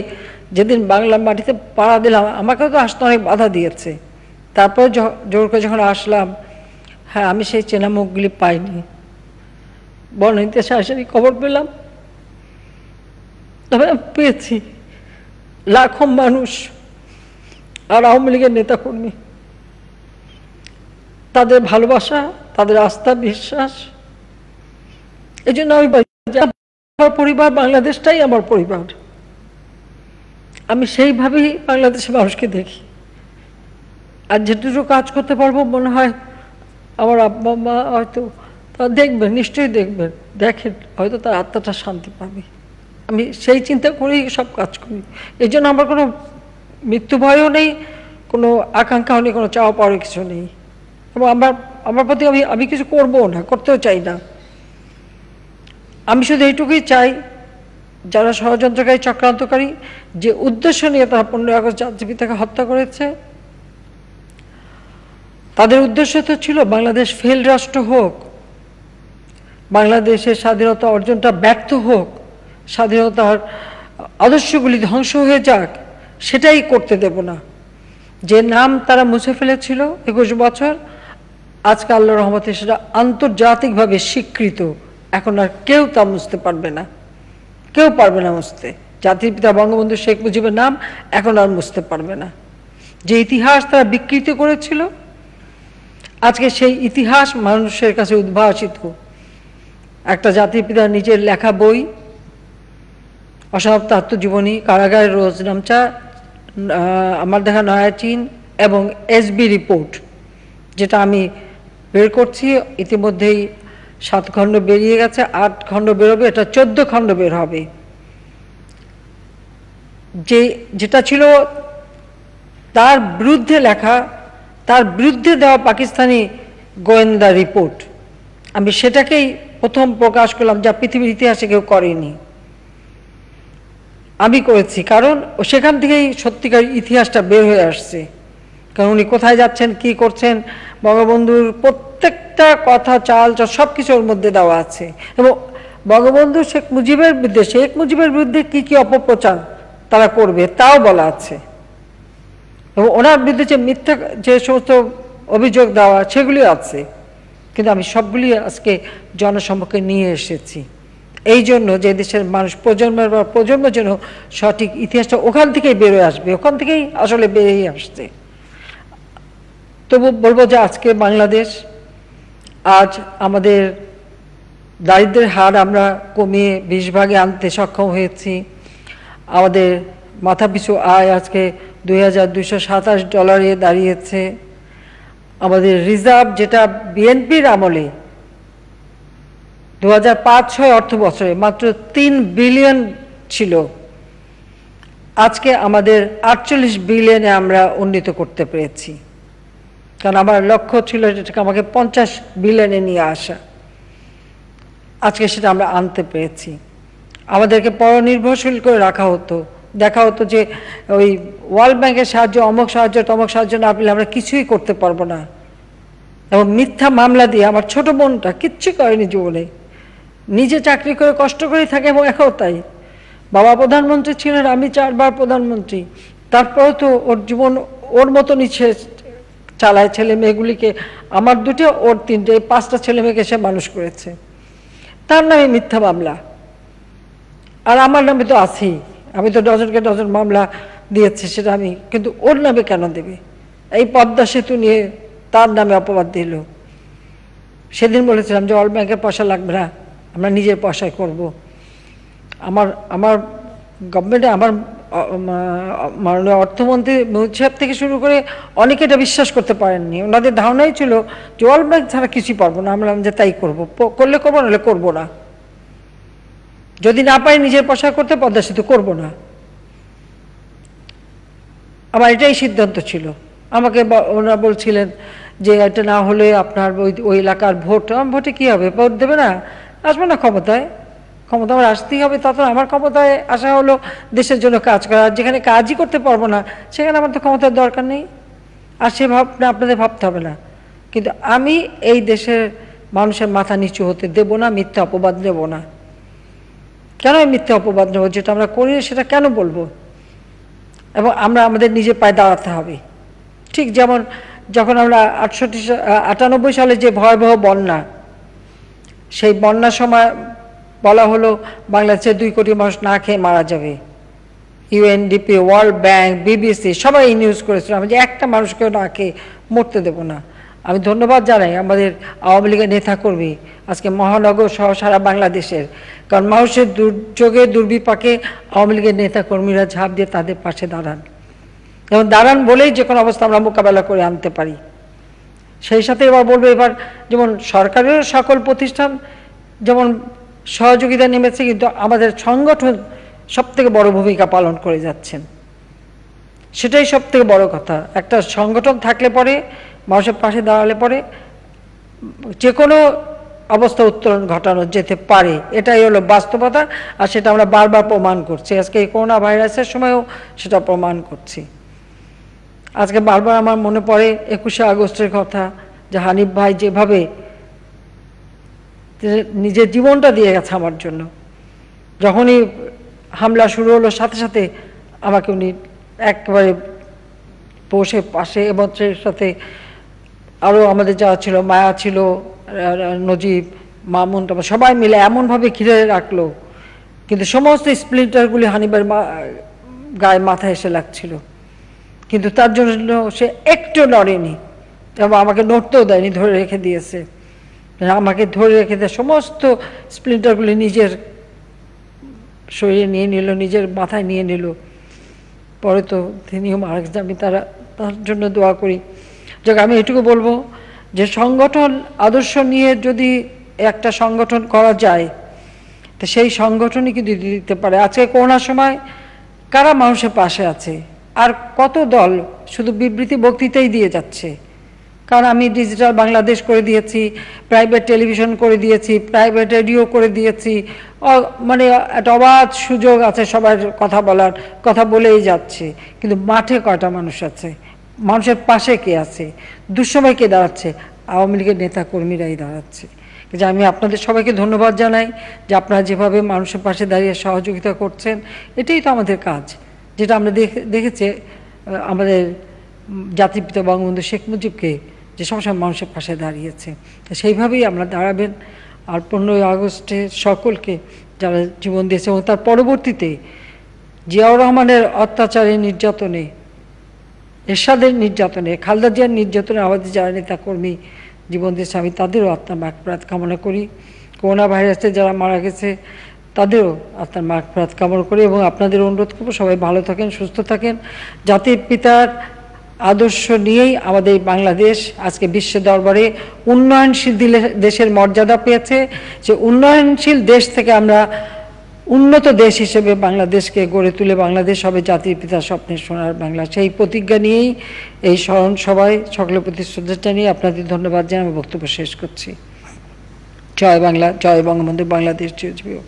যেদিন বাংলা মাটিতে পাড়া দিলাম, আমাকেও তো আসতে অনেক বাধা দিয়েছে। তারপরে জোর করে যখন আসলাম, হ্যাঁ আমি সেই চেনা মুখগুলি পাইনি। বর্ণিতে সরাসরি খবর পেলাম, তবে পেয়েছি লাখো মানুষ আর আওয়ামী লীগের নেতাকর্মী, তাদের ভালোবাসা, তাদের আস্থা বিশ্বাস। এই জন্য আমি আমার পরিবার, বাংলাদেশটাই আমার পরিবার। আমি সেইভাবেই বাংলাদেশের মানুষকে দেখি। আর যেটুকু কাজ করতে পারবো মনে হয় আমার আব্বা মা হয়তো তারা দেখবেন, নিশ্চয়ই দেখবেন, দেখেন, হয়তো তার আত্মাটা শান্তি পাবে। আমি সেই চিন্তা করেই সব কাজ করি। এই জন্য আমার কোনো মৃত্যু ভয়ও নেই, কোনো আকাঙ্ক্ষাও নেই, কোনো চাওয়া পাওয়ার কিছু নেই। এবং আমার প্রতি আমি কিছু করবো না, করতেও চাই না। আমি শুধু এইটুকুই চাই, যারা ষড়যন্ত্রকারী চক্রান্তকারী যে উদ্দেশ্য নিয়ে তারা 15 আগস্ট জাতির পিতাকে হত্যা করেছে, তাদের উদ্দেশ্য তো ছিল বাংলাদেশ ফেল রাষ্ট্র হোক, বাংলাদেশের স্বাধীনতা অর্জনটা ব্যর্থ হোক, স্বাধীনতার আদর্শগুলি ধ্বংস হয়ে যাক। সেটাই করতে দেব না। যে নাম তারা মুছে ফেলেছিল 21 বছর, আজকে আল্লাহর রহমতে সেটা আন্তর্জাতিকভাবে স্বীকৃত। এখন আর কেউ তা মুছতে পারবে না, কেউ পারবে না মুছতে। জাতির পিতা বঙ্গবন্ধু শেখ মুজিবের নাম এখন আর মুছতে পারবে না। যে ইতিহাস তারা বিকৃত করেছিল, আজকে সেই ইতিহাস মানুষের কাছে উদ্ভাসিত। একটা জাতির পিতার নিজের লেখা বই, অসমাপ্ত আত্মজীবনী, কারাগারের রোজনামচা, আমার দেখা নয়াচিন এবং এসবি রিপোর্ট, যেটা আমি বের করছি, ইতিমধ্যেই 7 খণ্ড বেরিয়ে গেছে, 8 খণ্ড বেরোবে, এটা 14 খণ্ড বের হবে। যেটা ছিল তার বিরুদ্ধে লেখা, তার বিরুদ্ধে দেওয়া পাকিস্তানি গোয়েন্দা রিপোর্ট, আমি সেটাকেই প্রথম প্রকাশ করলাম, যা পৃথিবীর ইতিহাসে কেউ করেনি। আমি করেছি, কারণ সেখান থেকেই সত্যিকার ইতিহাসটা বের হয়ে আসছে। কারণ উনি কোথায় যাচ্ছেন, কি করছেন, বঙ্গবন্ধুর প্রত্যেকটা কথা, চাল সব কিছু ওর মধ্যে দেওয়া আছে। এবং বঙ্গবন্ধু শেখ মুজিবের বিরুদ্ধে, শেখ মুজিবের বিরুদ্ধে কি কি অপপ্রচার তারা করবে তাও বলা আছে, এবং ওনার বিরুদ্ধে যে মিথ্যা যে সমস্ত অভিযোগ দেওয়া সেগুলি আছে, কিন্তু আমি সবগুলি আজকে জনসম্মুখে নিয়ে এসেছি এই জন্য যে দেশের মানুষ প্রজন্মের পর প্রজন্ম যেন সঠিক ইতিহাসটা ওখান থেকেই বেরোয় আসবে, ওখান থেকেই আসলে বেরিয়ে আসছে। তবু বলবো যে আজকে বাংলাদেশ, আজ আমাদের দারিদ্র্যের হার আমরা কমিয়ে 20 ভাগে আনতে সক্ষম হয়েছি। আমাদের মাথাপিছু আয় আজকে $2227 দাঁড়িয়েছে। আমাদের রিজার্ভ, যেটা বিএনপির আমলে 2005-06 অর্থ বছরে মাত্র 3 বিলিয়ন ছিল, আজকে আমাদের 48 বিলিয়নে আমরা উন্নীত করতে পেরেছি। কারণ আমার লক্ষ্য ছিল যেটাকে আমাকে 50 বিলিয়নে নিয়ে আসা, আজকে সেটা আমরা আনতে পেরেছি। আমাদেরকে পরনির্ভরশীল করে রাখা হতো, দেখা হতো যে ওই ওয়ার্ল্ড ব্যাংকের সাহায্য, অমুক সাহায্য, তমক সাহায্য না পেলে আমরা কিছুই করতে পারবো না। এবং মিথ্যা মামলা দিয়ে আমার ছোট বোনটা কিচ্ছু করেনি জীবনে, নিজে চাকরি করে কষ্ট করেই থাকে, এবং এখনও তাই। বাবা প্রধানমন্ত্রী ছিলেন, আমি 4 বার প্রধানমন্ত্রী, তারপরেও তো ওর জীবন ওর মতনই চালায়। ছেলে মেয়েগুলিকে, আমার 2টে, ওর 3টে, 5টা ছেলে মেয়েকে সে মানুষ করেছে। তার নামে মিথ্যা মামলা, আর আমার নামে তো আছেই, আমি তো ডজনকে ডজন মামলা দিয়েছি, সেটা আমি, কিন্তু ওর নামে কেন দেবে? এই পদ্মা সেতু নিয়ে তার নামে অপবাদ দিল। সেদিন বলেছিলাম যে ওয়ার্ল্ড ব্যাংকের পয়সা লাগবে না, আমরা নিজের পয়সায় করব। আমার গভর্নমেন্টে, আমার মাননীয় অর্থমন্ত্রী সাহেব থেকে শুরু করে অনেকে এটা বিশ্বাস করতে পারেননি। ওনাদের ধারণাই ছিল যে ওয়ার্ল্ড ব্যাংক ছাড়া কিছুই পারবো না। আমরা যে তাই করবো, করলে করবো, নাহলে করবো না। যদি না পাই নিজের পয়সা করতে, পদ্মা সেতু করবো না। আমার এটাই সিদ্ধান্ত ছিল। আমাকে ওনারা বলছিলেন যে এটা না হলে আপনার ওই এলাকার ভোট, ভোটে কী হবে, ভোট দেবে না, আসবে না ক্ষমতায়, ক্ষমতা আমার আসতেই হবে। তখন আমার ক্ষমতায় আসা হলো দেশের জন্য কাজ করা, যেখানে কাজই করতে পারবো না সেখানে আমার তো ক্ষমতার দরকার নেই। আর সে ভাবনা আপনাদের ভাবতে হবে না। কিন্তু আমি এই দেশের মানুষের মাথা নিচু হতে দেব না, মিথ্যা অপবাদ নেব না। কেন আমি মিথ্যা অপবাদ নেব? যেটা আমরা করি সেটা কেন বলবো? এবং আমরা আমাদের নিজের পায়ে দাঁড়াতে হবে। ঠিক যেমন যখন আমরা 98 সালে যে ভয়াবহ বন্যা, সেই বন্যার সময় বলা হলো বাংলাদেশের 2 কোটি মানুষ না খেয়ে মারা যাবে। ইউএনডিপি, ওয়ার্ল্ড ব্যাংক, বিবিসি সবাই নিউজ করেছিল যে একটা মানুষকেও না খেয়ে মরতে দেব না। আমি ধন্যবাদ জানাই আমাদের আওয়ামী লীগের নেতাকর্মী, আজকে মহানগর সহ সারা বাংলাদেশের, কারণ মানুষের দুর্যোগে দুর্বিপাকে আওয়ামী লীগের নেতাকর্মীরা ঝাঁপ দিয়ে তাদের পাশে দাঁড়ান, এবং দাঁড়ান বলেই যে কোনো অবস্থা আমরা মোকাবেলা করে আনতে পারি। সেই সাথে এবার বলবো, এবার যেমন সরকারের সকল প্রতিষ্ঠান যেমন সহযোগিতা নেমেছে, কিন্তু আমাদের সংগঠন সবথেকে বড় ভূমিকা পালন করে যাচ্ছেন। সেটাই সবথেকে বড় কথা। একটা সংগঠন থাকলে পরে, মানুষের পাশে দাঁড়ালে পরে যে কোনো অবস্থা উত্তরণ ঘটানো যেতে পারে, এটাই হলো বাস্তবতা। আর সেটা আমরা বারবার প্রমাণ করছি, আজকে এই করোনা ভাইরাসের সময়ও সেটা প্রমাণ করছি। আজকে বারবার আমার মনে পড়ে 21শে আগস্টের কথা, যে হানিফ ভাই যেভাবে নিজের জীবনটা দিয়ে গেছে আমার জন্য। যখনই হামলা শুরু হলো সাথে সাথে আমাকে উনি একেবারে বসে পাশে, এবং সেই সাথে আরও আমাদের যারা ছিল, মায়া ছিল, নজিব, মামুন, সবাই মিলে এমনভাবে ঘিরে রাখলো, কিন্তু সমস্ত স্প্লিন্টারগুলি হানিফের গায়ে মাথায় এসে লাগছিল, কিন্তু তার জন্য সে একটু নড়েনি, এবং আমাকে নড়তেও দেয়নি, ধরে রেখে দিয়েছে। আমাকে ধরে রেখে দেয়, সমস্ত স্প্লিন্টারগুলি নিজের শরীরে নিয়ে নিল, নিজের মাথায় নিয়ে নিল। পরে তো তিনিও মারা গেছেন, আমি তার জন্য দোয়া করি। যাক, আমি এটুকু বলবো যে সংগঠন আদর্শ নিয়ে যদি একটা সংগঠন করা যায়, তো সেই সংগঠনই কিন্তু দিতে পারে। আজকে করোনার সময় কারা মানুষের পাশে আছে? আর কত দল শুধু বিবৃতি বক্তৃতাই দিয়ে যাচ্ছে। কারণ আমি ডিজিটাল বাংলাদেশ করে দিয়েছি, প্রাইভেট টেলিভিশন করে দিয়েছি, প্রাইভেট রেডিও করে দিয়েছি, মানে একটা অবাধ সুযোগ আছে সবার কথা বলার, কথা বলেই যাচ্ছে। কিন্তু মাঠে কয়টা মানুষ আছে? মানুষের পাশে কে আছে? দুঃসময় কে দাঁড়াচ্ছে? আওয়ামী লীগের নেতা কর্মীরাই দাঁড়াচ্ছে। যে আমি আপনাদের সবাইকে ধন্যবাদ জানাই যে আপনারা যেভাবে মানুষের পাশে দাঁড়িয়ে সহযোগিতা করছেন, এটাই তো আমাদের কাজ, যেটা আমরা দেখেছি আমাদের জাতির পিতা বঙ্গবন্ধু শেখ মুজিবকে যে সবসময় মানুষের পাশে দাঁড়িয়েছে, তো সেইভাবেই আমরা দাঁড়াবেন। আর 15ই আগস্টে সকলকে যারা জীবন দিয়েছে এবং তার পরবর্তীতে জিয়াউর রহমানের অত্যাচারে, নির্যাতনে, এরশাদের নির্যাতনে, খালেদা জিয়ার নির্যাতনে আমাদের যারা নেতাকর্মী জীবন দিয়েছে, আমি তাদেরও আত্মার মাগফিরাত কামনা করি। করোনা ভাইরাসে যারা মারা গেছে তাদেরও আত্মার মাগফিরাত কামনা করি এবং আপনাদের অনুরোধ করবো সবাই ভালো থাকেন, সুস্থ থাকেন। জাতির পিতার আদর্শ নিয়েই আমাদের বাংলাদেশ আজকে বিশ্ব দরবারে উন্নয়নশীল দেশের মর্যাদা পেয়েছে। যে উন্নয়নশীল দেশ থেকে আমরা উন্নত দেশ হিসেবে বাংলাদেশকে গড়ে তুলে বাংলাদেশ হবে জাতির পিতার স্বপ্নের সোনার বাংলা। সেই প্রতিজ্ঞা নিয়েই এই স্মরণ সভায় সকলের প্রতি শ্রদ্ধা জানিয়ে আপনাদের ধন্যবাদ জানিয়ে আমি বক্তব্য শেষ করছি। জয় বাংলা, জয় বঙ্গবন্ধু, বাংলাদেশ চিরজীবী হোক।